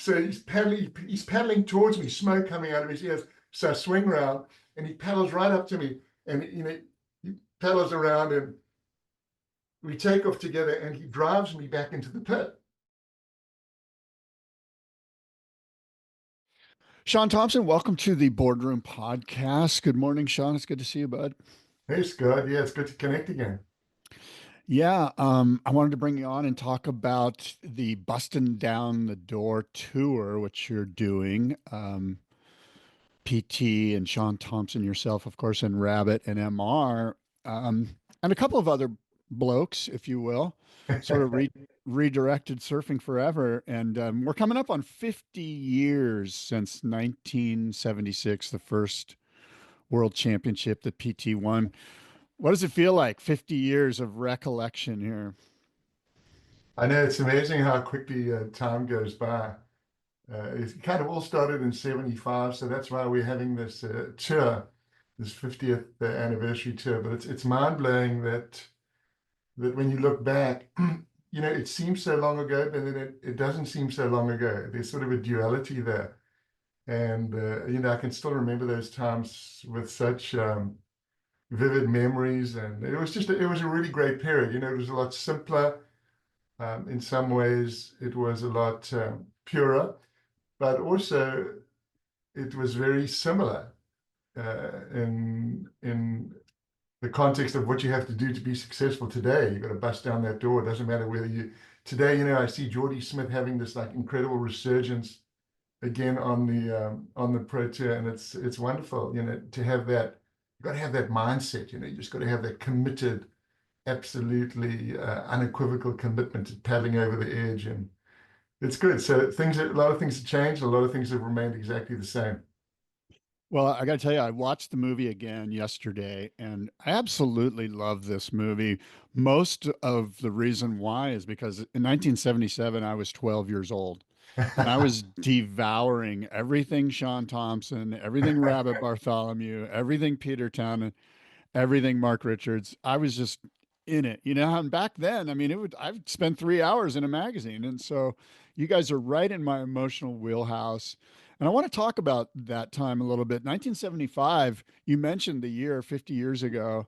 So he's paddling towards me, smoke coming out of his ears. So I swing around and he paddles right up to me, and he paddles around and we take off together, and he drives me back into the pit. Shaun Tomson, welcome to the Boardroom Podcast. Good morning, Shaun. It's good to see you, bud. Hey, Scott. Yeah, it's good to connect again. Yeah, I wanted to bring you on and talk about the Bustin' Down the Door tour, which you're doing. PT and Shaun Tomson, yourself, of course, and Rabbit and MR, and a couple of other blokes, if you will, sort of redirected surfing forever. And we're coming up on 50 years since 1976, the first World Championship that PT won. What does it feel like? 50 years of recollection here. I know it's amazing how quickly time goes by. It kind of all started in 75, so that's why we're having this tour, this 50th anniversary tour. But it's mind-blowing that when you look back, it seems so long ago, but then it doesn't seem so long ago. There's sort of a duality there. And, I can still remember those times with such vivid memories. And it was a really great period. It was a lot simpler. In some ways, it was a lot purer, but also it was very similar in the context of what you have to do to be successful today. You've got to bust down that door. It doesn't matter whether today, I see Geordie Smith having this like incredible resurgence again on the Pro Tour, and it's wonderful, to have that. You've got to have that mindset, you just got to have that committed, absolutely unequivocal commitment to paddling over the edge, and it's good. So a lot of things have changed, a lot of things have remained exactly the same. Well, I got to tell you, I watched the movie again yesterday, and I absolutely love this movie. Most of the reason why is because in 1977, I was 12 years old, and I was devouring everything Shaun Tomson, everything Rabbit Bartholomew, everything Peter Townend, everything Mark Richards. I was just in it, and back then, I mean, I'd spend 3 hours in a magazine. And so you guys are right in my emotional wheelhouse. And I want to talk about that time a little bit. 1975, you mentioned the year 50 years ago.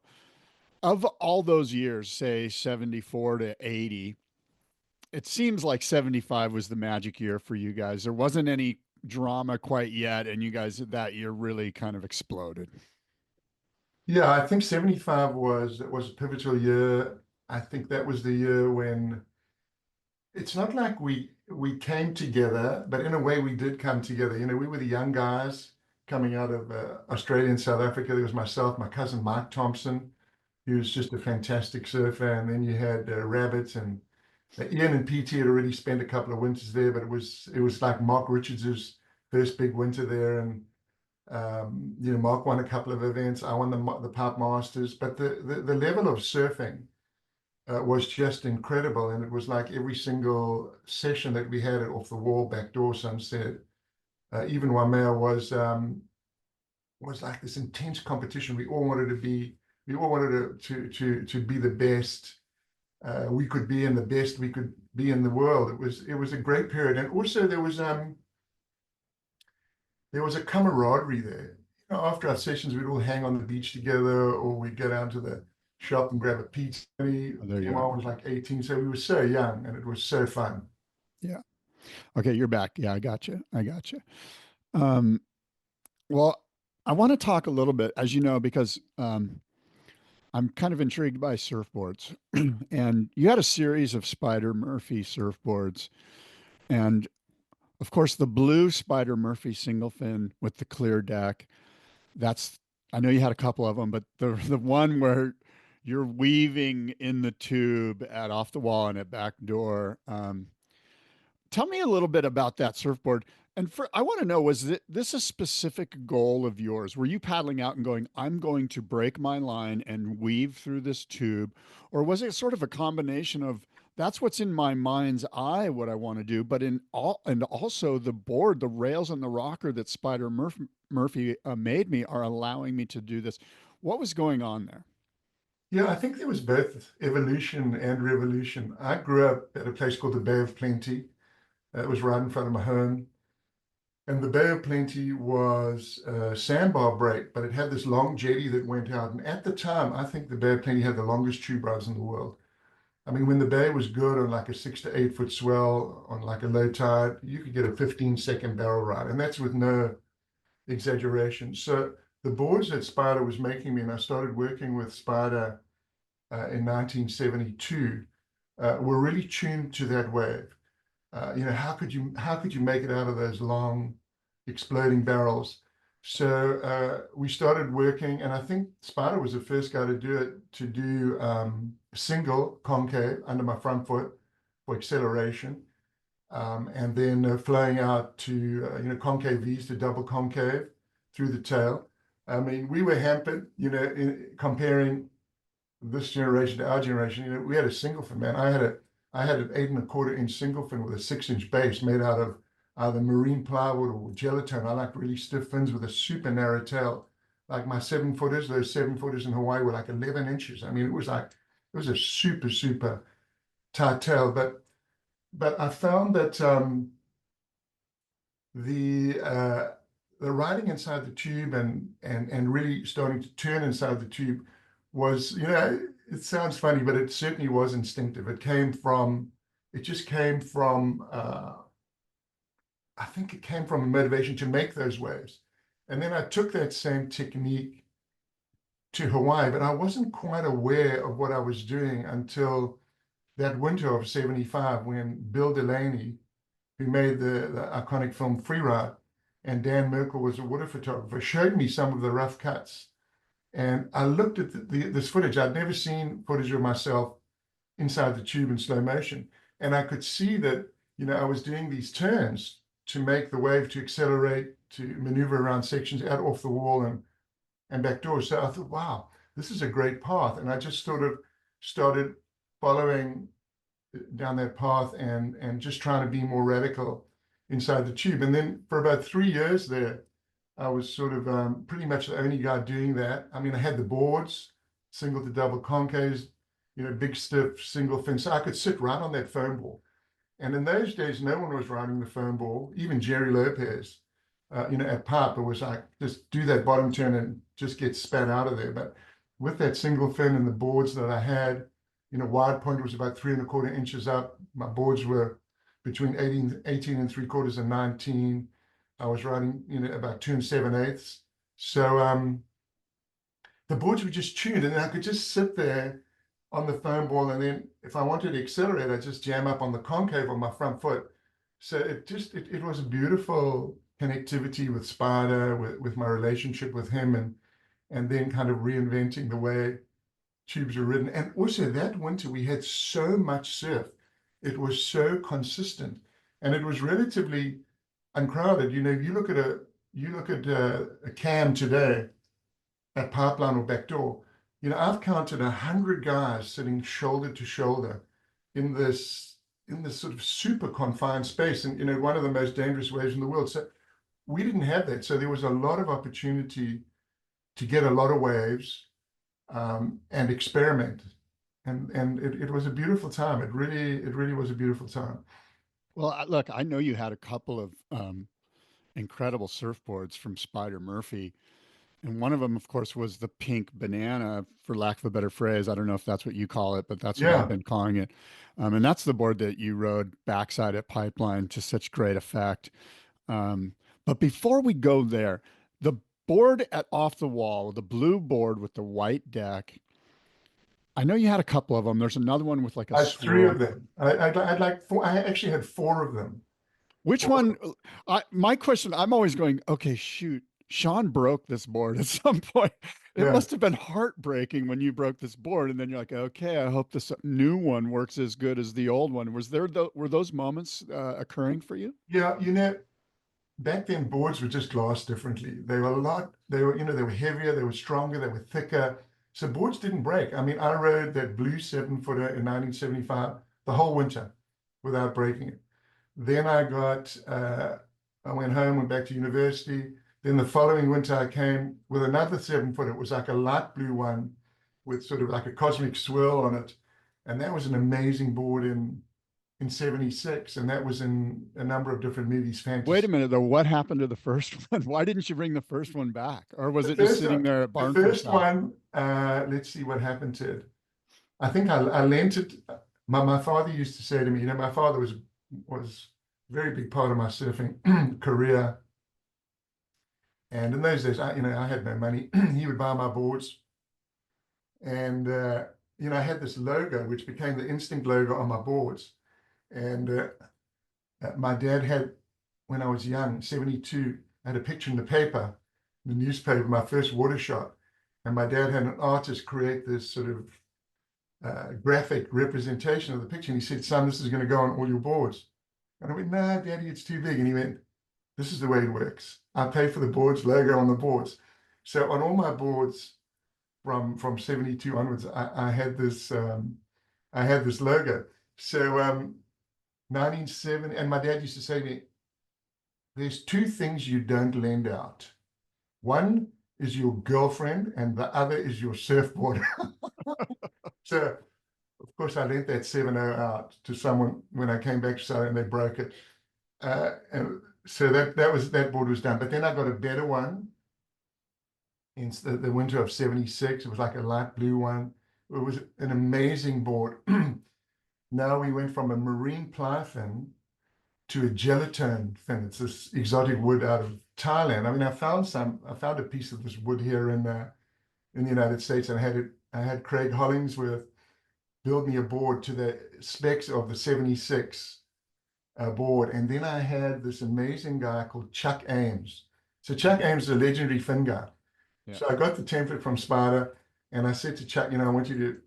Of all those years, say 74 to 80, it seems like 75 was the magic year for you guys. There wasn't any drama quite yet. And you guys that year really kind of exploded. Yeah, I think 75 was a pivotal year. I think that was the year when it's not like we came together, but in a way we did come together. We were the young guys coming out of Australia and South Africa. There was myself, my cousin Mike Thompson, he was just a fantastic surfer, and then you had Rabbits and Ian and PT had already spent a couple of winters there, but it was like Mark Richards's first big winter there, and Mark won a couple of events. I won the Pipe Masters, but the level of surfing was just incredible. And it was like every single session that we had at Off the Wall, Backdoor, Sunset, even Waimea was like this intense competition. We all wanted to be the best we could be, and the best we could be in the world. It was a great period, and also there was a camaraderie there. After our sessions, we'd all hang on the beach together, or we'd go down to the shop and grab a pizza. Oh, there you I are. was like 18, so we were so young, and it was so fun. Yeah. Okay, you're back. Yeah, I got you. I got you. Um, well, I want to talk a little bit, as you know, because I'm kind of intrigued by surfboards. And you had a series of Spyder Murphy surfboards. And of course, the blue Spyder Murphy single fin with the clear deck. That's, I know you had a couple of them, but the one where you're weaving in the tube at off the wall and at back door. Tell me a little bit about that surfboard. And I want to know, was this a specific goal of yours? Were you paddling out and going, I'm going to break my line and weave through this tube? Or was it sort of a combination of that's what's in my mind's eye, what I want to do, but and also the board, the rails and the rocker that Murphy made me are allowing me to do this. What was going on there? Yeah, I think there was both evolution and revolution. I grew up at a place called the Bay of Plenty, It was right in front of my home. And the Bay of Plenty was a sandbar break, but it had this long jetty that went out. And at the time, I think the Bay of Plenty had the longest tube rides in the world. I mean, when the bay was good on like a 6 to 8 foot swell on like a low tide, you could get a 15-second barrel ride, and that's with no exaggeration. So the boards that Spyder was making me, and I started working with Spyder in 1972, were really tuned to that wave. How could you make it out of those long exploding barrels? So we started working, and I think Spyder was the first guy to do it, to do single concave under my front foot for acceleration, and then flowing out to concave V's to double concave through the tail. I mean, we were hampered, comparing this generation to our generation. We had a single fin, man. I had an 8 1/4 inch single fin with a 6 inch base made out of either marine plywood or gelatine. I like really stiff fins with a super narrow tail. Like my 7 footers, those 7 footers in Hawaii were like 11 inches. I mean, it was a super, super tight tail. But I found that the riding inside the tube and really starting to turn inside the tube was, it sounds funny, but it certainly was instinctive. It just came from, I think it came from a motivation to make those waves. And then I took that same technique to Hawaii, but I wasn't quite aware of what I was doing until that winter of 75, when Bill Delaney, who made the iconic film Freeride, and Dan Merkel was a water photographer, showed me some of the rough cuts. And I looked at this footage. I'd never seen footage of myself inside the tube in slow motion. And I could see that, I was doing these turns to make the wave to accelerate, to maneuver around sections out off the wall and back doors. So I thought, wow, this is a great path. And I just sort of started following down that path and just trying to be more radical inside the tube. And then for about 3 years there, I was sort of pretty much the only guy doing that. I mean, I had the boards, single to double concaves, big stiff single fin. So I could sit right on that foam ball. And in those days, no one was riding the foam ball. Even Jerry Lopez, at Pipe, it was like, just do that bottom turn and just get spat out of there. But with that single fin and the boards that I had, wide point was about 3 1/4 inches up. My boards were between 18 and 3/4 and 19. I was riding, about 2 7/8. So the boards were just tuned, and I could just sit there on the foam ball, and then if I wanted to accelerate, I just jam up on the concave on my front foot. So it was a beautiful connectivity with Spyder, with my relationship with him, and then kind of reinventing the way tubes were ridden. And also that winter we had so much surf. It was so consistent, and it was relatively uncrowded. If you look at a cam today at Pipeline or Backdoor, I've counted 100 guys sitting shoulder to shoulder in this sort of super confined space, and one of the most dangerous waves in the world. So we didn't have that. So there was a lot of opportunity to get a lot of waves and experiment, and it was a beautiful time. It really was a beautiful time. Well, look, I know you had a couple of incredible surfboards from Spyder Murphy. And one of them, of course, was the pink banana, for lack of a better phrase. I don't know if that's what you call it, but that's what I've Yeah. been calling it. And that's the board that you rode backside at Pipeline to such great effect. But before we go there, the board at Off the Wall, the blue board with the white deck, I know you had a couple of them. There's another one with like a I had three swirl. of them. I'd like four. I actually had four of them. Which one? Four. My question, I'm always going, okay, shoot, Shaun broke this board at some point. It Yeah. must have been heartbreaking when you broke this board, and then you're like, okay, I hope this new one works as good as the old one. Were those moments occurring for you? Yeah. Back then boards were just glassed differently. They were heavier, they were stronger, they were thicker. So boards didn't break. I mean, I rode that blue 7 footer in 1975 the whole winter without breaking it. Then I went home, went back to university. Then the following winter I came with another 7 footer. It was like a light blue one with sort of like a cosmic swirl on it. And that was an amazing board in 76, and that was in a number of different movies, Wait a fantasy. minute though. What happened to the first one? Why didn't you bring the first one back? Or was The it just first sitting one, there at the Barn Find first Shop? one, let's see what happened to it. I think I lent it. My father used to say to me, you know, my father was a very big part of my surfing career. And in those days, I had no money. He would buy my boards, and I had this logo, which became the Instinct logo on my boards. And my dad had, when I was young, 72, I had a picture in the paper, the newspaper, my first water shot. And my dad had an artist create this sort of graphic representation of the picture. And he said, son, this is going to go on all your boards. And I went, no, Daddy, it's too big. And he went, this is the way it works. I pay for the boards, logo on the boards. So on all my boards from 72 onwards, I had this logo. So 1970, and my dad used to say to me, there's two things you don't lend out. One is your girlfriend, and the other is your surfboard. So of course, I lent that 7.0 out to someone when I came back to South and they broke it. And so that board was done. But then I got a better one in the winter of 76. It was like a light blue one. It was an amazing board. Now we went from a marine ply fin to a gelatine fin. It's this exotic wood out of Thailand. I mean, I found a piece of this wood here in the United States, and I had Craig Hollingsworth build me a board to the specs of the 76 board. And then I had this amazing guy called Chuck Ames. So Chuck Ames is a legendary fin guy. Yeah. So I got the template from Spyder, and I said to Chuck, I want you to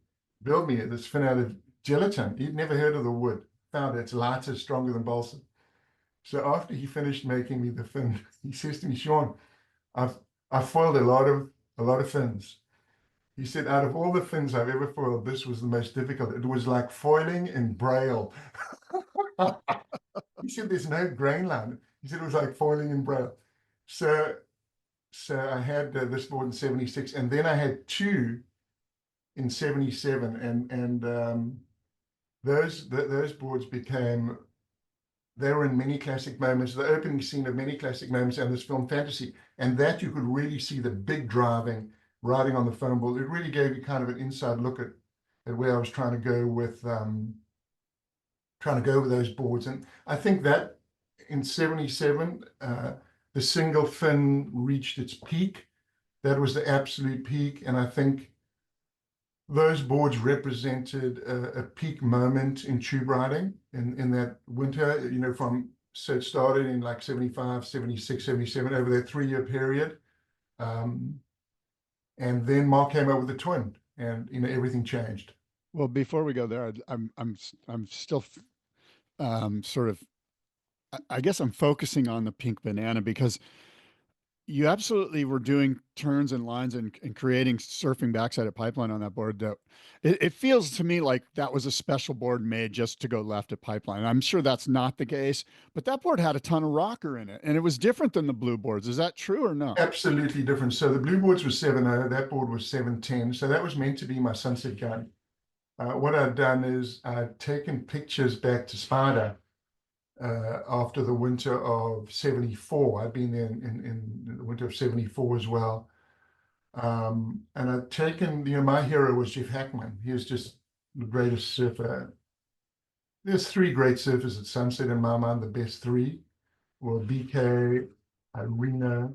build me this fin out of gelatin. He'd never heard of the wood. Found it's lighter, stronger than balsa. So after he finished making me the fin, he says to me, Shaun, I've foiled a lot of fins. He said, out of all the fins I've ever foiled, this was the most difficult. It was like foiling in Braille. He said, there's no grain line. He said, it was like foiling in Braille. So I had this board in 76, and then I had two in 77, and those boards they were in many classic moments, the opening scene of many classic moments and this film Fantasy, and that you could really see the big driving, riding on the foam board. It really gave you kind of an inside look at where I was trying to go with those boards. And I think that in 77, the single fin reached its peak. That was the absolute peak. And I think those boards represented a peak moment in tube riding in that winter, so it started in like 75, 76, 77, over that 3-year period. And then Mark came up with the twin, and everything changed. Well, before we go there, I'm still sort of, I guess I'm focusing on the pink banana because you absolutely were doing turns and lines and creating surfing backside of pipeline on that board. That it feels to me like that was a special board made just to go left at pipeline. I'm sure that's not the case, but that board had a ton of rocker in it, and it was different than the blue boards. Is that true or no? Absolutely different. So the blue boards was 7.0, that board was 7.10. So that was meant to be my sunset gun. What I've done is I've taken pictures back to Spyder after the winter of 74. I've been there in the winter of 74 as well. And I've taken, my hero was Jeff Hakman. He was just the greatest surfer. There's three great surfers at Sunset in my mind, the best three were BK, Irina,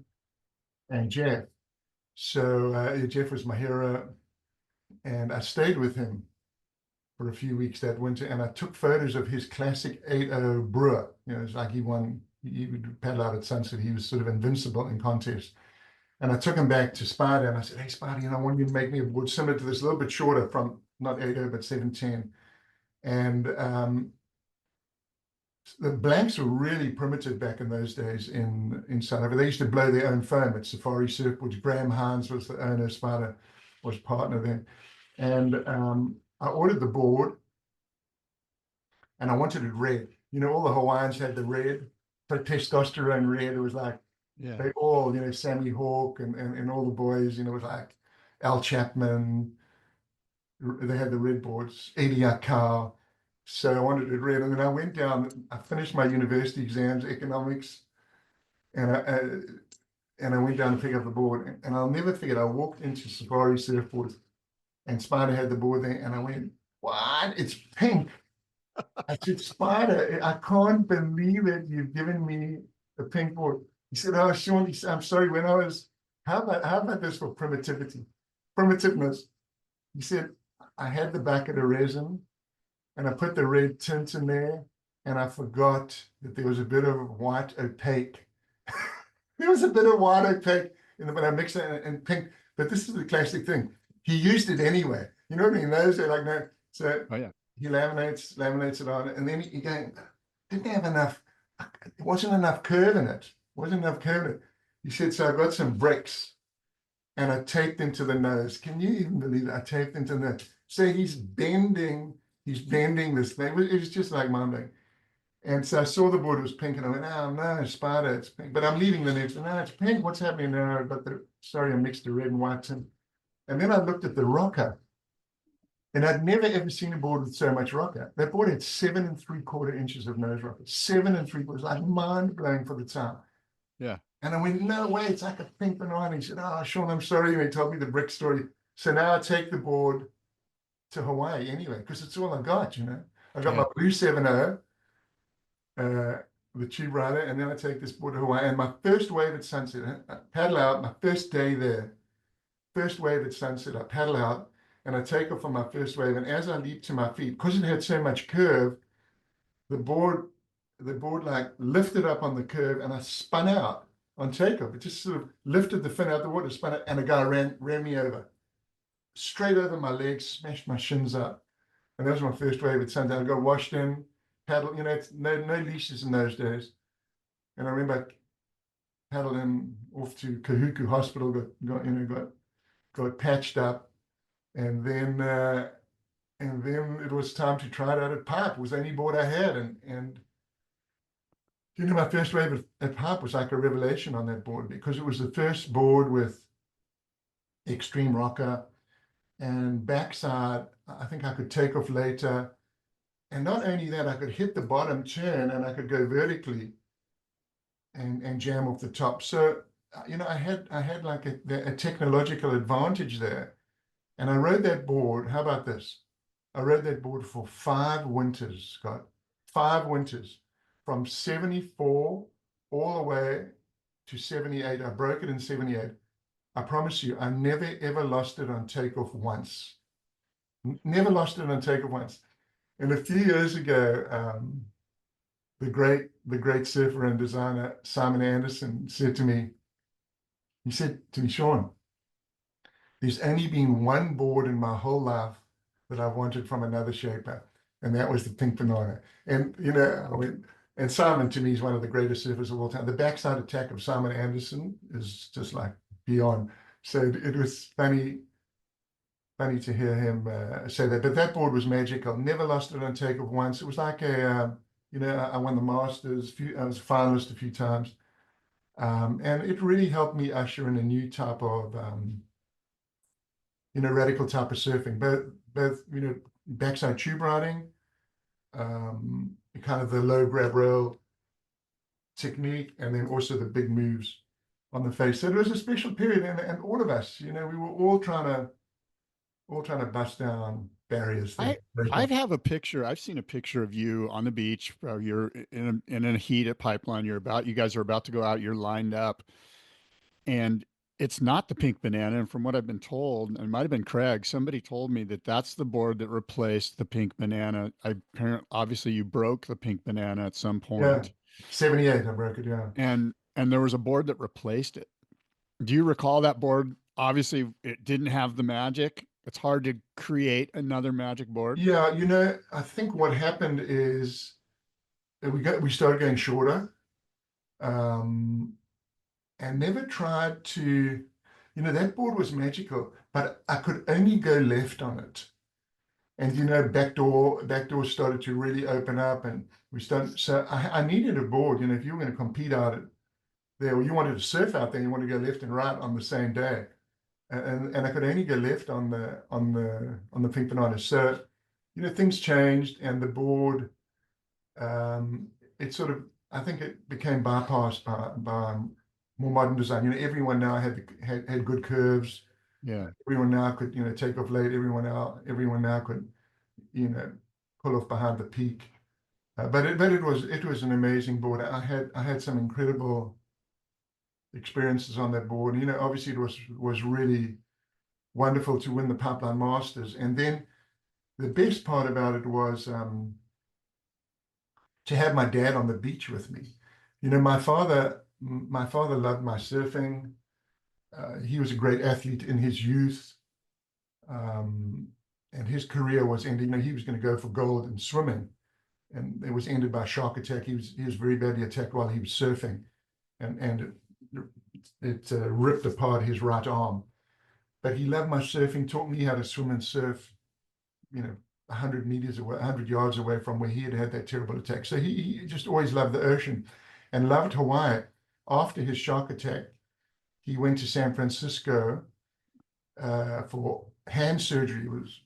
and Jeff. So Jeff was my hero, and I stayed with him for a few weeks that winter, and I took photos of his classic 8.0 brewer. It's like he would paddle out at Sunset. He was sort of invincible in contests. And I took him back to Spyder, and I said, hey, Spyder, I want you to make me a board similar to this, a little bit shorter, from not 8.0, but 7.10. And the blanks were really primitive back in those days in South Africa. They used to blow their own foam at Safari Surfboards. Graham Hines was the owner, Spyder was partner then. And I ordered the board, and I wanted it red. All the Hawaiians had the red, the testosterone red. It was like, Yeah. they all, Sammy Hawk and all the boys, it was like Al Chapman. They had the red boards, Aikau. So I wanted it red. And then I went down, I finished my university exams, economics, and I went down to pick up the board. And I'll never forget, I walked into Safari Surfboard and Spider had the board there, and I went, "What? It's pink." I said, "Spider, I can't believe it. You've given me a pink board." He said, "Oh, Shaun, I'm sorry. How about this for primitiveness?" He said, "I had the bucket of resin and I put the red tint in there, and I forgot that there was a bit of white opaque. There was a bit of white opaque in the, but I mixed it and pink. But this is the classic thing. He used it anyway. You know what I mean? Those are like, no. So Oh yeah. he laminates it on, and then he didn't have enough. It wasn't enough curve in it. Wasn't enough curve in it. He said, so I got some bricks and I taped into the nose. Can you even believe it? I taped into the nose. So he's bending this thing. It was just like mind blowing. And so I saw the board was pink, and I went, "Oh no, Spider, it's pink." But I'm leaving the next. No, it's pink. What's happening now? I got the sorry, I mixed the red and white in. And then I looked at the rocker, and I'd never ever seen a board with so much rocker. That board had 7 3/4 inches of nose rocker. 7 3/4, like mind blowing for the time. Yeah. And I went, "No way, it's like a pink banana." He said, "Oh, Shaun, I'm sorry." And he told me the brick story. So now I take the board to Hawaii anyway, because it's all I got, you know. I got my Yeah. blue 7.0, the tube rider, and then I take this board to Hawaii. And my first wave at sunset, I paddle out, my first day there, first wave at sunset, I paddle out and I take off on my first wave. And as I leap to my feet, because it had so much curve, the board like lifted up on the curve and I spun out on takeoff. It just sort of lifted the fin out the water, spun out, and a guy ran me over, straight over my legs, smashed my shins up. And that was my first wave at sunset. I got washed in, paddle, it's no leashes in those days. And I remember I paddled in off to Kahuku Hospital, got patched up, and then it was time to try it out at Pipe. It was the only board I had, and my first wave at Pipe was like a revelation on that board, because it was the first board with extreme rocker and backside. I think I could take off later, and not only that, I could hit the bottom turn and I could go vertically and jam off the top. So I had like a technological advantage there, and I rode that board. How about this? I rode that board for 5 winters, Scott. 5 winters, from 74 all the way to 78. I broke it in 78. I promise you, I never ever lost it on takeoff once. Never lost it on takeoff once. And a few years ago, the great surfer and designer Simon Anderson said to me, "Shaun, there's only been one board in my whole life that I've wanted from another shaper, and that was the pink banana." And I went, and Simon to me is one of the greatest surfers of all time. The backside attack of Simon Anderson is just like beyond. So it was funny to hear him say that. But that board was magical. Never lost it on takeoff once. It was like I won the Masters. I was a finalist a few times. And it really helped me usher in a new type of, radical type of surfing, both backside tube riding, kind of the low grab rail technique, and then also the big moves on the face. So it was a special period, and all of us, we were all trying to bust down barriers there. I have a picture. I've seen a picture of you on the beach. You're in a heat at Pipeline. You guys are about to go out. You're lined up, and it's not the pink banana. And from what I've been told, it might have been Craig. Somebody told me that that's the board that replaced the pink banana. Obviously you broke the pink banana at some Yeah, point. 78, I broke it. Yeah. And there was a board that replaced it. Do you recall that board? Obviously, it didn't have the magic. It's hard to create another magic board. Yeah, I think what happened is that we started going shorter, um, and never tried to, that board was magical, but I could only go left on it. And backdoor started to really open up, and we started. So I needed a board. If you were going to compete out there, or you wanted to surf out there, you wanted to go left and right on the same day, and I could only go left on the pink banana. So things changed and the board, um, it sort of, I think it became bypassed by more modern design. Everyone now had good curves. Yeah. Everyone now could, take off late. Everyone now could, you know, pull off behind the peak. But it was an amazing board. I had some incredible experiences on that board. Obviously it was really wonderful to win the Pipeline Masters, and then the best part about it was to have my dad on the beach with me. My father loved my surfing. He was a great athlete in his youth, um, and his career was ending. He was going to go for gold in swimming, and it was ended by shark attack. He was very badly attacked while he was surfing, and it ripped apart his right arm. But he loved my surfing, taught me how to swim and surf, 100 meters away, 100 yards away from where he had had that terrible attack. So he just always loved the ocean and loved Hawaii. After his shark attack, he went to San Francisco for hand surgery. It was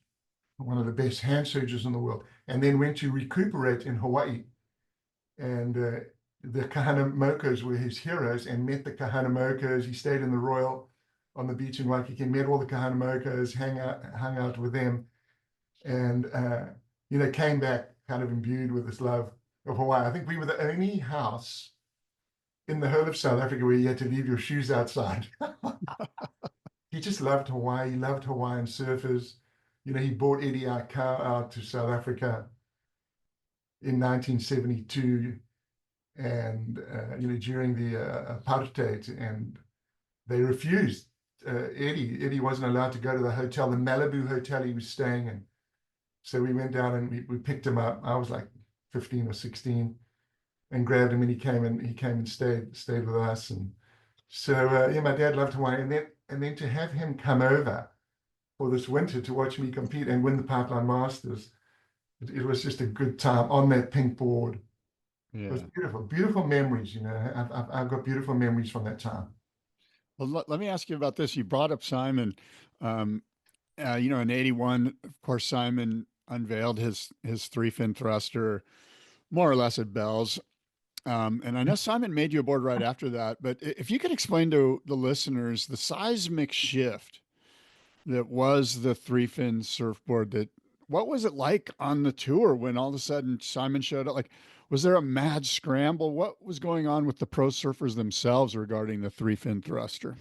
one of the best hand surgeons in the world, and then went to recuperate in Hawaii. And the Kahanamokos were his heroes, and met the Kahanamokos. He stayed in the Royal on the beach in Waikiki, met all the Kahanamokos, hung out with them, and came back kind of imbued with this love of Hawaii. I think we were the only house in the whole of South Africa where you had to leave your shoes outside. He just loved Hawaii. He loved Hawaiian surfers. He brought Eddie Aikau out to South Africa in 1972, and during the apartheid, and they refused. Eddie wasn't allowed to go to the hotel, the Malibu hotel he was staying in. So we went down and we picked him up. I was like 15 or 16, and grabbed him, and he came and stayed with us. And so yeah, my dad loved Hawaii, and then to have him come over for this winter to watch me compete and win the Pipeline Masters, it was just a good time on that pink board. It was Yeah. beautiful, beautiful memories. I've got beautiful memories from that time. Well, let me ask you about this. You brought up Simon. Um, in '81, of course, Simon unveiled his three fin thruster, more or less at Bell's. And I know Simon made you a board right after that. But if you could explain to the listeners the seismic shift that was the three fin surfboard, that what was it like on the tour when all of a sudden Simon showed up? Like, was there a mad scramble? What was going on with the pro surfers themselves regarding the three fin thruster?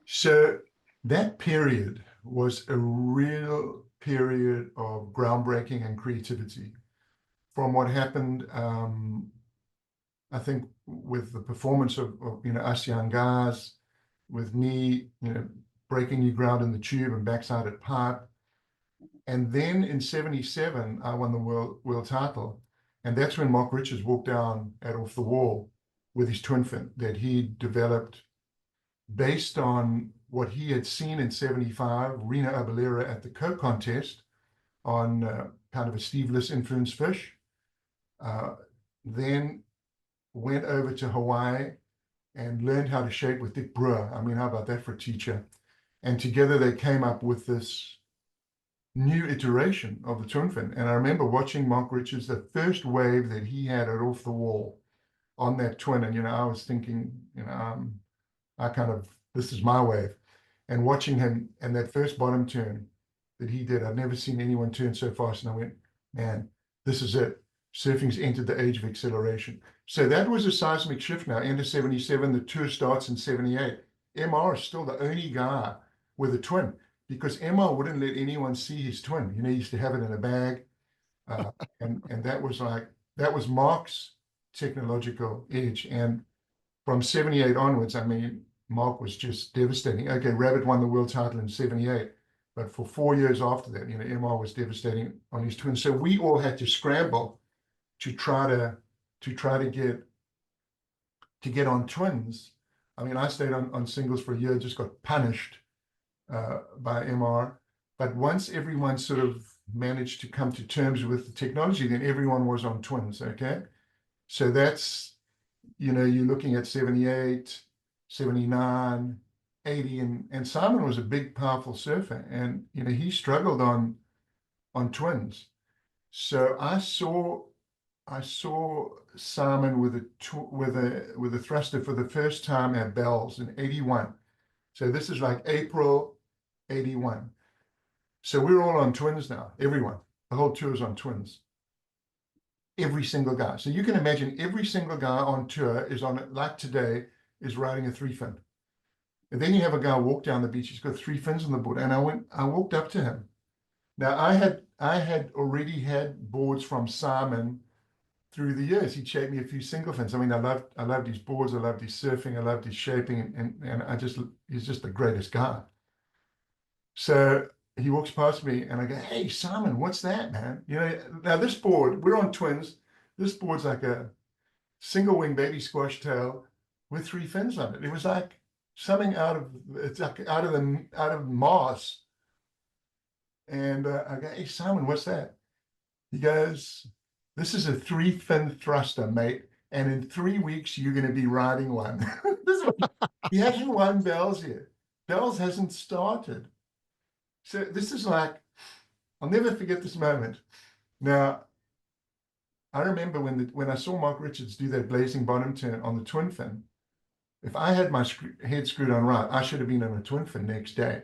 So that period was a real period of groundbreaking and creativity. From what happened, I think, with the performance of us young guys, with me, breaking new ground in the tube and backside at pipe. And then in '77, I won the world title. And that's when Mark Richards walked down at Off the Wall with his twin fin that he developed based on what he had seen in '75, Rena Abelera at the Coke contest on kind of a steveless influence fish. Uh, then went over to Hawaii and learned how to shape with Dick Brewer. I mean, how about that for a teacher? And together they came up with this new iteration of the twin fin. And I remember watching Mark Richards, the first wave that he had at Off the Wall on that twin. And, I was thinking, this is my wave. And watching him and that first bottom turn that he did, I've never seen anyone turn so fast. And I went, man, this is it. Surfing's entered the age of acceleration. So that was a seismic shift now. End of '77, the tour starts in '78. MR is still the only guy with a twin, because MR wouldn't let anyone see his twin. He used to have it in a bag. And that was Mark's technological edge. And from '78 onwards, I mean, Mark was just devastating. Okay, Rabbit won the world title in '78, but for 4 years after that, MR was devastating on his twin. So we all had to scramble to try to get on twins. I mean, I stayed on singles for a year, just got punished by MR. But once everyone sort of managed to come to terms with the technology, then everyone was on twins. Okay, so that's, you're looking at '78, '79, '80, and Simon was a big, powerful surfer, and he struggled on on twins. So I saw Simon with a thruster for the first time at Bell's in '81. So this is like April '81. So we're all on twins now. Everyone, the whole tour is on twins. Every single guy. So you can imagine every single guy on tour is on it, like today, is riding a 3-fin. And then you have a guy walk down the beach. He's got 3 fins on the board, and I walked up to him. Now I had already had boards from Simon through the years. He'd shaped me a few single fins. I mean, I loved his boards, I loved his surfing, I loved his shaping, and he's just the greatest guy. So he walks past me and I go, "Hey Simon, what's that, man?" You know, now this board, we're on twins. This board's like a single wing baby squash tail with 3 fins on it. It was like something it's like out of Mars. And I go, "Hey Simon, what's that?" He goes, "This is a 3-fin thruster, mate. And in 3 weeks, you're going to be riding one." He hasn't won Bells yet. Bells hasn't started. So this is like, I'll never forget this moment. Now, I remember when I saw Mark Richards do that blazing bottom turn on the twin fin. If I had my head screwed on right, I should have been on a twin fin next day.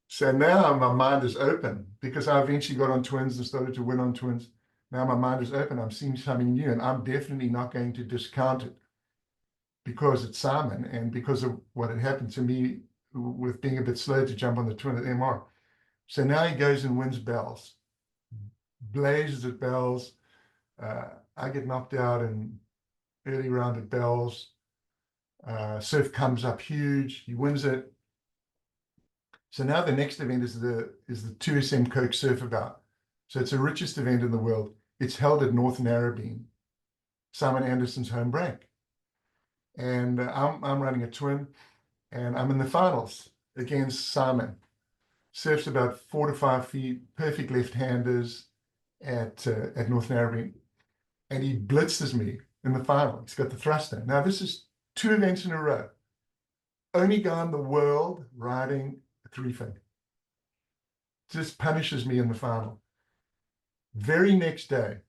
So now my mind is open because I eventually got on twins and started to win on twins. Now my mind is open. I'm seeing something new, and I'm definitely not going to discount it because it's Simon and because of what had happened to me with being a bit slow to jump on the twin at MR. So now he goes and wins Bells, blazes at Bells. I get knocked out in early round at Bells. Surf comes up huge. He wins it. So now the next event is the 2SM Coke Surfabout. So it's the richest event in the world. It's held at North Narrabeen, Simon Anderson's home break. And I'm running a twin, and I'm in the finals against Simon. Surfs about 4 to 5 feet, perfect left-handers at North Narrabeen. And he blitzes me in the final. He's got the thruster. Now, this is 2 events in a row. Only guy in the world riding a 3-fin. Just punishes me in the final. Very next day, I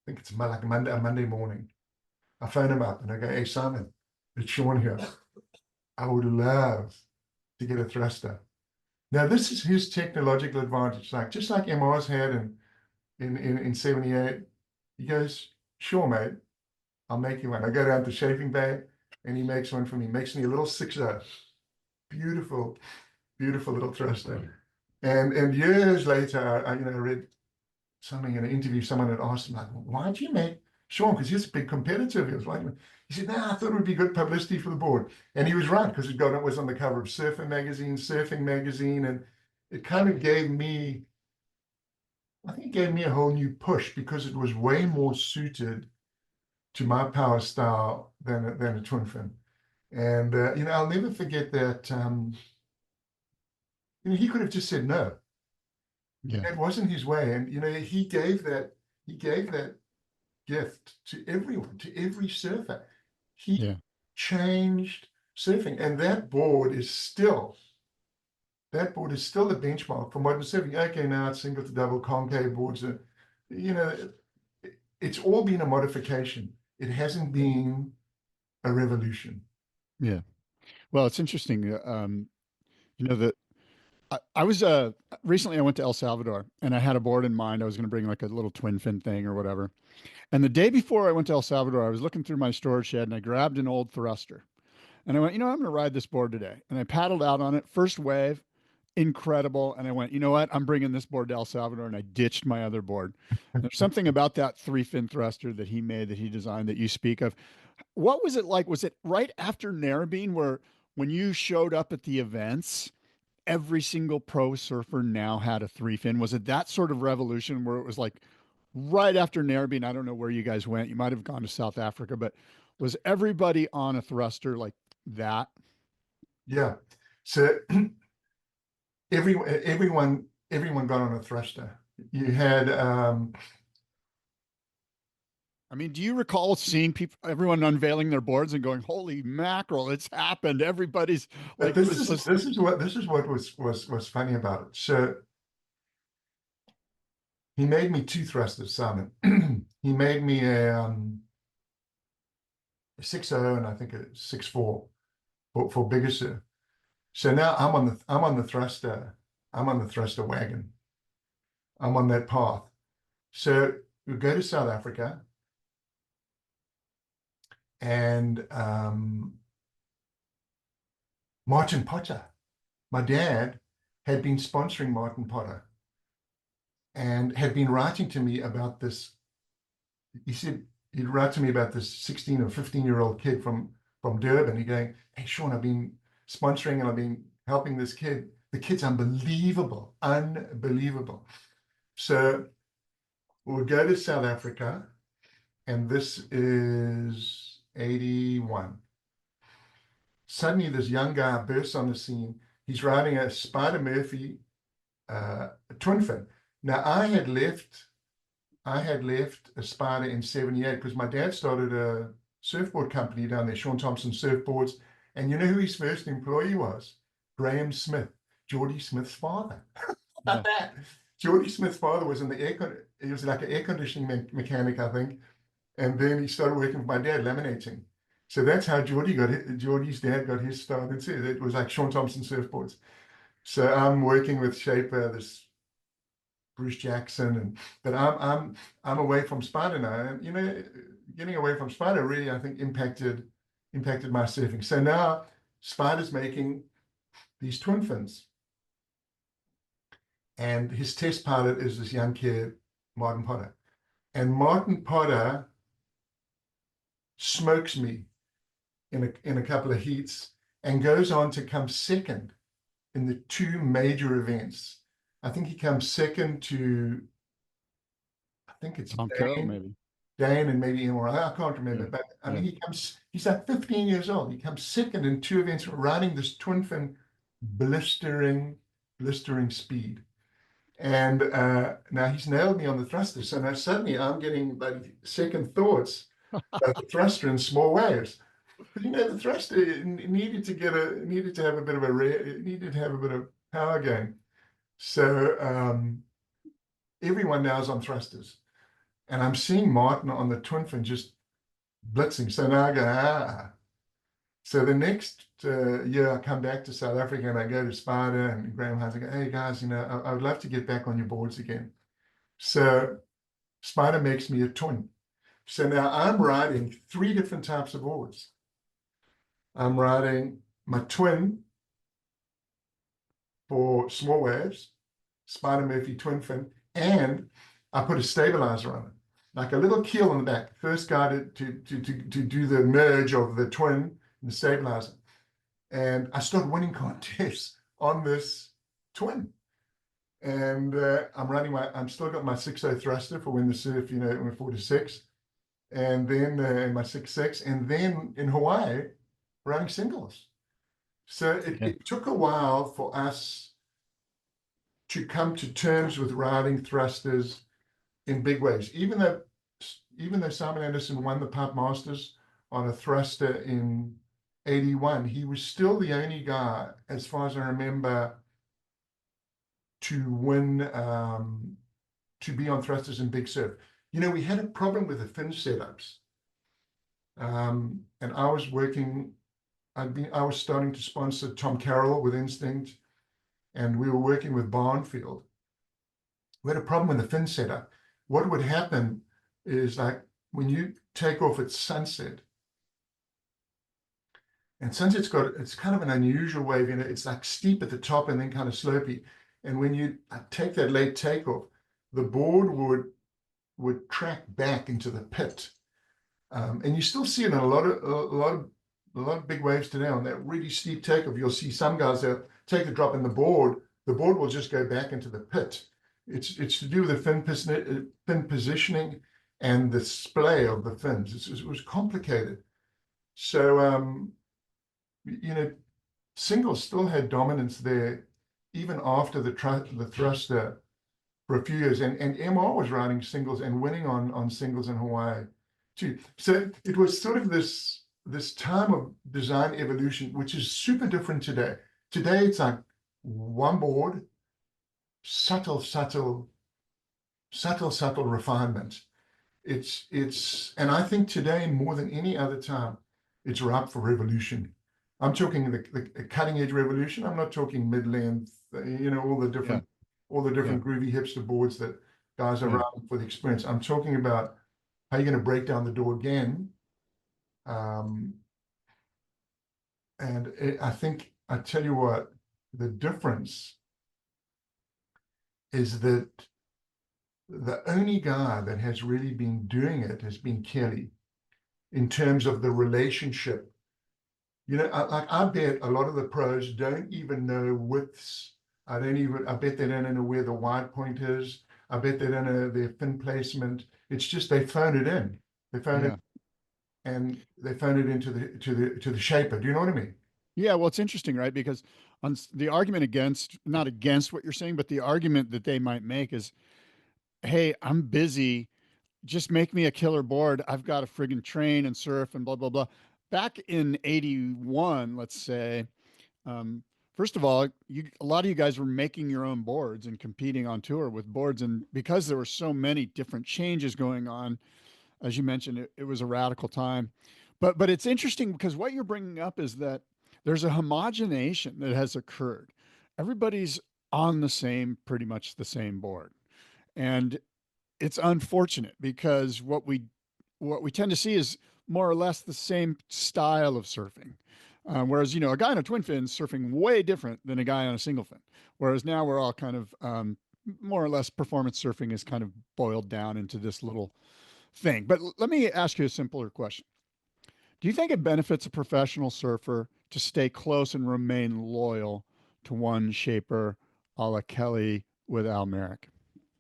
think it's like a Monday morning, I phone him up and I go, "Hey, Simon, it's Shaun here. I would love to get a thruster." Now, this is his technological advantage, like just like MR's had in '78. He goes, "Sure, mate, I'll make you one." I go down to Shaping Bay and he makes one for me. Makes me a little 6-0. Beautiful, beautiful little thruster. And years later, I read something in an interview, someone had asked him, like, "Why'd you make Shaun?" Because he's a big competitor of yours. Like, he said, "Nah, I thought it would be good publicity for the board." And he was right, because it was on the cover of Surfing Magazine, and it kind of gave me, I think it gave me a whole new push because it was way more suited to my power style than a twin fin. And I'll never forget that. He could have just said no. Yeah. It wasn't his way, and he gave that gift to everyone, to every surfer. He Yeah. changed surfing, and that board is still the benchmark for modern surfing. Okay, now it's single to double concave boards. It's all been a modification. It hasn't been a revolution. Yeah. Well, it's interesting. That I was recently I went to El Salvador and I had a board in mind. I was going to bring like a little twin fin thing or whatever. And the day before I went to El Salvador, I was looking through my storage shed and I grabbed an old thruster. And I went, I'm going to ride this board today. And I paddled out on it. First wave, incredible. And I went, you know what? I'm bringing this board to El Salvador. And I ditched my other board. There's something about that 3-fin thruster that he designed that you speak of. What was it like? Was it right after Narrabeen where when you showed up at the events, every single pro surfer now had a 3-fin? Was it that sort of revolution where it was like right after Narrabeen? I don't know where you guys went. You might have gone to South Africa, but was everybody on a thruster like that? Yeah. So everyone got on a thruster. You had I mean, do you recall seeing everyone unveiling their boards and going, "Holy mackerel, it's happened"? Everybody's but like, it was just, this is what was funny about it. So He made me two thrusters, Simon. He made me a 6.0 and I think a 6.4 for bigger surf. So now I'm on the thruster. I'm on the thruster wagon. I'm on that path. So we go to South Africa, and Martin Potter, my dad, had been sponsoring Martin Potter and had been writing to me about this. He said he'd write to me about this 16 or 15-year-old kid from Durban. He's going, "Hey, Shaun, I've been sponsoring and I've been helping this kid. The kid's unbelievable, unbelievable." So we'll go to South Africa, and this is 81. Suddenly, this young guy bursts on the scene. He's riding a Spyder Murphy twin fin. Now, I had left a Spyder in 78 because my dad started a surfboard company down there, Shaun Tomson Surfboards. And you know who his first employee was? Graham Smith, Geordie Smith's father. About that. Geordie Smith's father was he was like an air conditioning mechanic, I think. And then he started working with my dad, laminating. So that's how Geordie's dad got his start. It was like Shaun Tomson Surfboards. So I'm working with Shaper, this Bruce Jackson, but I'm away from Spyder now. And you know, getting away from Spyder really, I think, impacted my surfing. So now Spyder's making these twin fins. And his test pilot is this young kid, Martin Potter. And Martin Potter smokes me in a couple of heats and goes on to come second in the two major events. I think he comes second to, I think it's Tom Carroll, maybe. Dane and maybe Emerald. I can't remember, Yeah. but I mean, he's like 15 years old. He comes second in two events riding this twin fin, blistering speed. And now he's nailed me on the thruster. So now suddenly I'm getting like second thoughts about the thruster in small waves. But you know, the thruster needed to have a bit of power gain. So everyone now is on thrusters. And I'm seeing Martin on the twin fin just blitzing. So now I go, So the next year I come back to South Africa and I go to Spyder and Graham Hines. I go, "Hey guys, you know, I would love to get back on your boards again." So Spyder makes me a twin. So now I'm riding three different types of boards. I'm riding my twin for small waves, Spyder Murphy twin fin, and I put a stabilizer on it, like a little keel on the back. First guy to do the merge of the twin and the stabilizer. And I started winning contests on this twin. And I'm still got my 6.0 thruster for when the surf, you know, when 4 to 6. And then my 6.6. And then in Hawaii, running singles. So it took a while for us to come to terms with riding thrusters in big ways. Even though Simon Anderson won the Pipe Masters on a thruster in 81, he was still the only guy, as far as I remember, to win, to be on thrusters in big surf. You know, we had a problem with the fin setups. And I was starting to sponsor Tom Carroll with Instinct, and we were working with Barnfield. We had a problem with the fin setup. What would happen is, like, when you take off at sunset, and sunset's it's kind of an unusual wave, you know, it's like steep at the top and then kind of slopey. And when you take that late takeoff, the board would track back into the pit. And you still see it in a lot of big waves today on that really steep takeoff. You'll see some guys that take the drop in the board will just go back into the pit. It's to do with the fin positioning and the splay of the fins. It was complicated. So, you know, singles still had dominance there, even after the thruster for a few years. And MR was riding singles and winning on singles in Hawaii too. So it was sort of this time of design evolution, which is super different today. Today, it's like one board, subtle subtle refinements. And I think today more than any other time, it's ripe for revolution. I'm talking the cutting edge revolution. I'm not talking mid-length, all the Yeah. different Yeah. groovy hipster boards that guys are Yeah. riding for the experience. I'm talking about how you're going to break down the door again. Um, I think, I tell you what, the difference is that the only guy that has really been doing it has been Kelly in terms of the relationship. I bet a lot of the pros don't even know widths. I bet they don't know where the wide point is. I bet they don't know their fin placement. It's just they phone it in. They phone it Yeah. and they phone it into the shaper. Do you know what I mean? Yeah, well, it's interesting, right? Because the argument against, not against what you're saying, but the argument that they might make is, hey, I'm busy. Just make me a killer board. I've got to friggin' train and surf and blah, blah, blah. Back in 81, let's say, um, first of all, a lot of you guys were making your own boards and competing on tour with boards. And because there were so many different changes going on, as you mentioned, it was a radical time. But it's interesting because what you're bringing up is that there's a homogenation that has occurred. Everybody's on pretty much the same board, and it's unfortunate because what we tend to see is more or less the same style of surfing. Whereas, a guy on a twin fin is surfing way different than a guy on a single fin. Whereas now we're all kind of more or less performance surfing is kind of boiled down into this little thing. But let me ask you a simpler question. Do you think it benefits a professional surfer to stay close and remain loyal to one shaper a la Kelly with Al Merrick?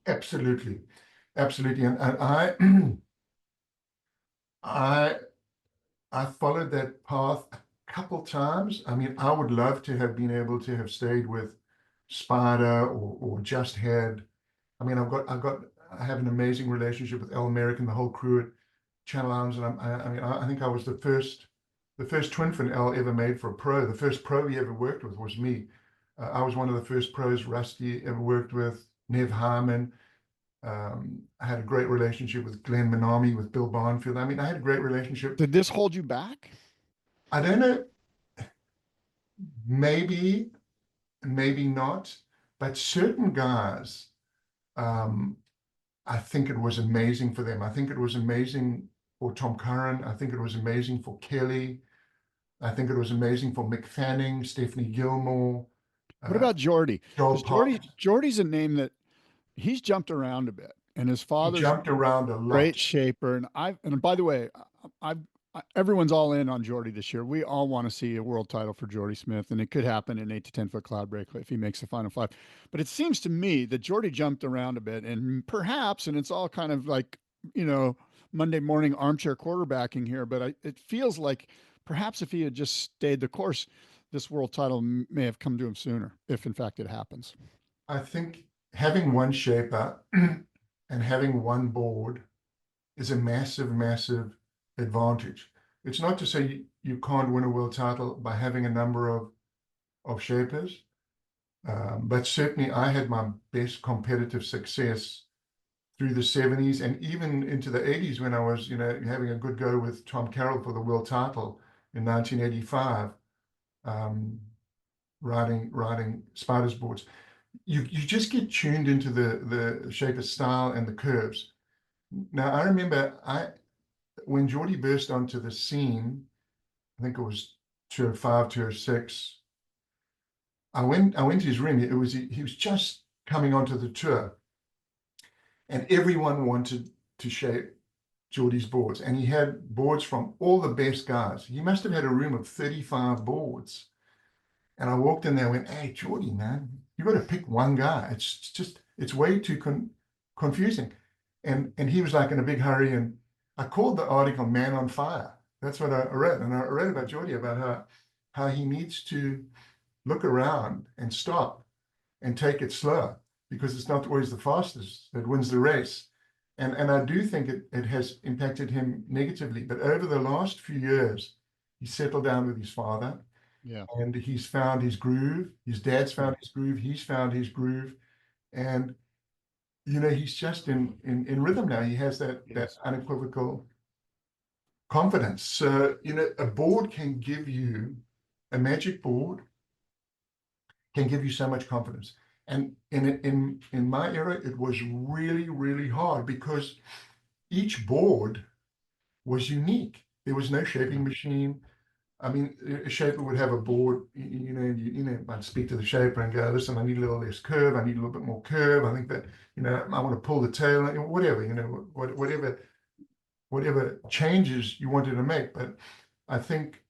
Absolutely, absolutely. And I I I followed that path a couple times. I mean, I would love to have been able to have stayed with Spider or just had. I mean, I have an amazing relationship with El Merrick and the whole crew at Channel Islands, and I think I was the first twin fin El ever made for a pro. The first pro he ever worked with was me. I was one of the first pros Rusty ever worked with. Nev Harmon. I had a great relationship with Glenn Manami, with Bill Barnfield. I mean, I had a great relationship. Did this hold you back? I don't know, maybe, maybe not, but certain guys, um, I think it was amazing for them. I think it was amazing for Tom Curran. I think it was amazing for Kelly. I think it was amazing for Mick Fanning, Stephanie Gilmore, What uh, about Jordy? Joel Because Jordy Potts. Jordy's a name that he's jumped around a bit, and his He father's jumped around a great lot. shaper. And by the way, I've everyone's all in on Jordy this year. We all want to see a world title for Jordy Smith, and it could happen in 8 to 10 foot cloud break if he makes the final five. But it seems to me that Jordy jumped around a bit, and perhaps, and it's all kind of like you know Monday morning armchair quarterbacking here, but it feels like perhaps if he had just stayed the course, this world title may have come to him sooner, if in fact it happens. I think having one shaper and having one board is a massive advantage. It's not to say you can't win a world title by having a number of shapers, but certainly I had my best competitive success through the 70s and even into the 80s when I was, having a good go with Tom Carroll for the world title in 1985, um, riding Spiders boards. You just get tuned into the shaper style and the curves. Now I remember when Geordie burst onto the scene, I think it was 205, 206. I went to his room. He was just coming onto the tour, and everyone wanted to shape Geordie's boards. And he had boards from all the best guys. He must have had a room of 35 boards. And I walked in there and went, "Hey, Geordie, man, you got to pick one guy. It's way too confusing." And he was like in a big hurry. And I called the article "Man on Fire." That's what I read. And I read about Geordie, about how he needs to look around and stop and take it slow, because it's not always the fastest that wins the race. And I do think it has impacted him negatively. But over the last few years, he settled down with his father Yeah. and he's found his groove. His dad's Yeah. found his groove. He's found his groove. And he's just in rhythm now. He has that Yes. unequivocal confidence. So, a board can give you, a magic board can give you so much confidence. And in my era, it was really, really hard because each board was unique. There was no Yeah. shaping machine. I mean, a shaper would have a board, I'd speak to the shaper and go, listen, I need a little less curve. I need a little bit more curve. I think that, I want to pull the tail, whatever, whatever changes you wanted to make. But I think,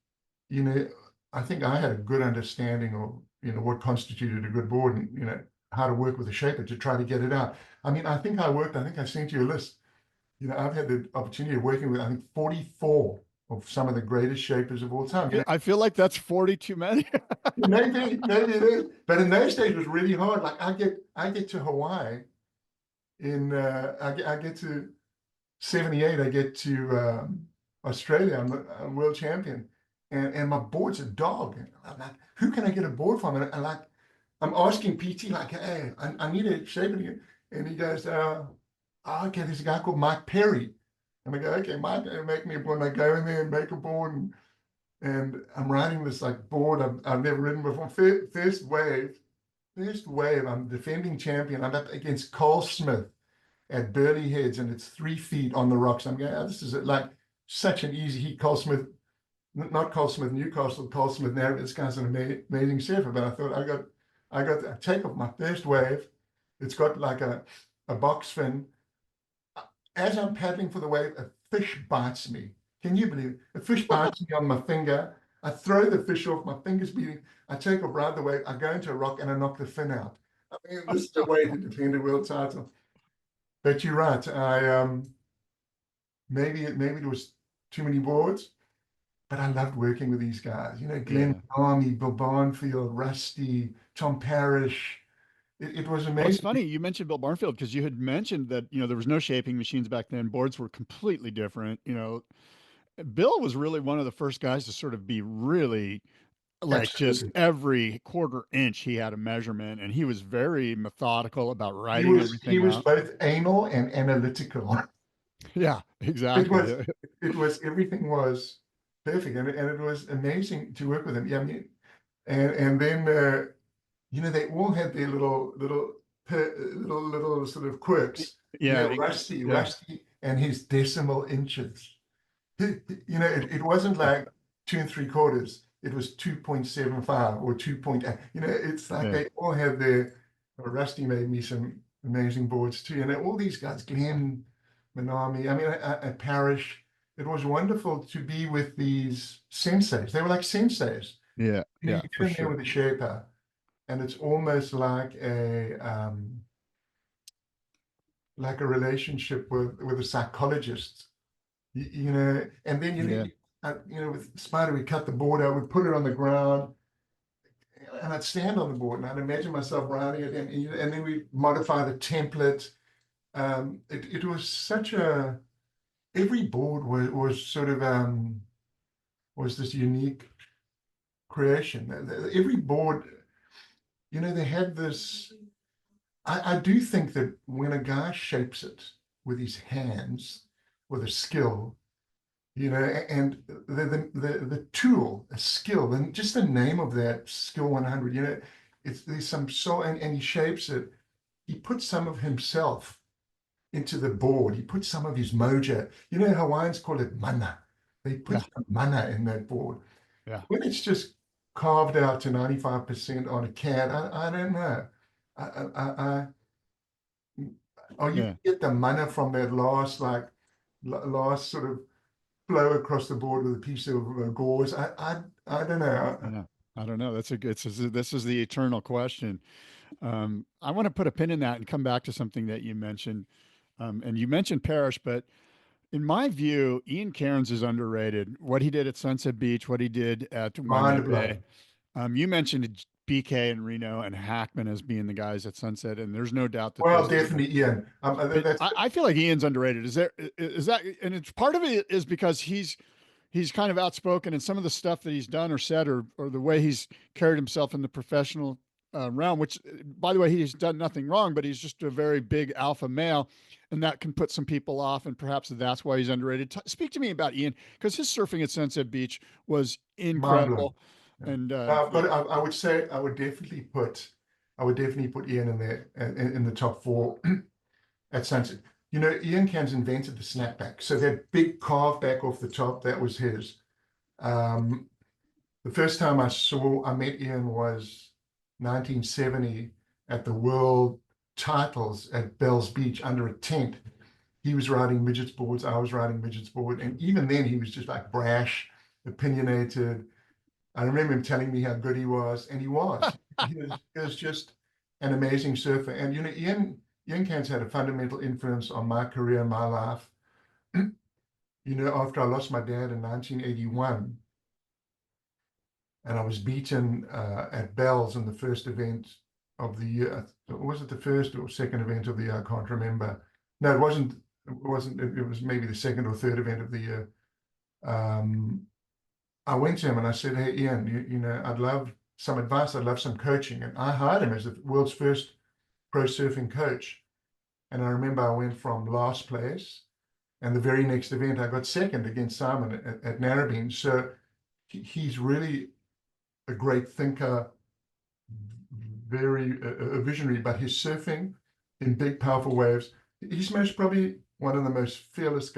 you know, I think I had a good understanding of, what constituted a good board and, how to work with a shaper to try to get it out. I mean, I think I sent you a list. I've had the opportunity of working with, I think, 44 of some of the greatest shapers of all time. I feel like that's 40 too many. Maybe it is, but in those days it was really hard. Like I get to Hawaii I get to 78. I get to Australia. I'm world champion, and my board's a dog. And I'm like, who can I get a board from? And like, I'm asking PT like, hey, I need a shape again, and he goes, okay, there's a guy called Mike Perry, and I go, okay, Mike, make me a board. And I go in there and make a board, and I'm riding this like board I've never ridden before. First wave, I'm defending champion. I'm up against Cole Smith at Burley Heads, and it's 3 feet on the rocks. I'm going, this is like such an easy heat. Cole Smith, not Cole Smith Newcastle, Cole Smith now. This guy's an amazing surfer. But I thought I got to take off my first wave. It's got like a box fin. As I'm paddling for the wave, a fish bites me. Can you believe it? A fish bites me on my finger. I throw the fish off, my finger's bleeding. I take off right the wave. I go into a rock and I knock the fin out. I mean, this is the way to defend a world title. But you're right. Maybe it was too many boards, but I loved working with these guys. Glenn Yeah. Army, Bill Barnfield, Rusty, Tom Parrish. It was Well, it's amazing. funny you mentioned Bill Barnfield because you had mentioned that, there was no shaping machines back then. Boards were completely different. Bill was really one of the first guys to sort of be really like just Absolutely. every quarter inch he had a measurement and he was very methodical about He writing was he everything was out. both anal and analytical. Yeah, It exactly. was it was everything was perfect, and it was amazing to work with him. Yeah, I mean, and then they all had their little sort of quirks. Yeah, yeah, Rusty and his decimal inches. It wasn't like 2 3/4. It was 2.75 or 2.8. It's like yeah, they all had their. Rusty made me some amazing boards too, and all these guys, Glenn, Manami. I mean, at Parish, it was wonderful to be with these senseis. They were like senseis. yeah, You yeah, for get in there sure. with a Sherpa, and it's almost like a relationship with a psychologist. And then Yeah, with Spider, we cut the board out, we put it on the ground, and I'd stand on the board, and I'd imagine myself riding it, and then we modify the template. It was such a every board was sort of was this unique creation. Every board, they had this. I do think that when a guy shapes it with his hands, with a skill, and the tool, a skill, and just the name of that skill 100, there's some soul, and he shapes it. He puts some of himself into the board. He puts some of his mojo. Hawaiians call it mana. They put yeah, some mana in that board. yeah, When it's just carved out to 95% on a can, I don't know. I oh, you yeah. can get the mana from that last sort of flow across the board with a piece of gauze. I don't know. Yeah. I don't know. That's a good. This is the eternal question. I want to put a pin in that and come back to something that you mentioned. And you mentioned Parrish, but in my view, Ian Cairns is underrated. What he did at Sunset Beach, what he did at Waimea Mind Bay. blowing. You mentioned BK and Reno and Hakman as being the guys at Sunset, and there's no doubt that Well, those guys. definitely, Ian. But That's I feel like Ian's underrated. Is that, and it's part of it is because he's kind of outspoken, and some of the stuff that he's done or said, or the way he's carried himself in the professional realm, which, by the way, he's done nothing wrong, but he's just a very big alpha male, and that can put some people off, and perhaps that's why he's underrated. Speak to me about Ian, because his surfing at Sunset Beach was Mind blowing. incredible. Yeah. And But I would say I would definitely put Ian in there in the top four at Sunset. You know, Ian Cairns invented the snapback. So that big carve back off the top, that was his. Um, the first time I met Ian was 1970 at the World Titles at Bells Beach under a tent. He was riding midgets boards, I was riding midgets board, and even then he was just like brash, opinionated. I remember him telling me how good he was, and he was. He was just an amazing surfer. And you know, Ian Cairns had a fundamental influence on my career and my life. You know, after I lost my dad in 1981, and I was beaten at Bells in the first event of the year. Was it the first or second event of the year? I can't remember. No, it wasn't. It wasn't. It was maybe the second or third event of the year. I went to him and I said, "Hey, Ian, you know, I'd love some advice. I'd love some coaching." And I hired him as the world's first pro surfing coach. And I remember I went from last place, and the very next event I got second against Simon at Narrabeen. So he's really a great thinker, very a visionary, but his surfing in big, powerful waves, he's most probably one of the most fearless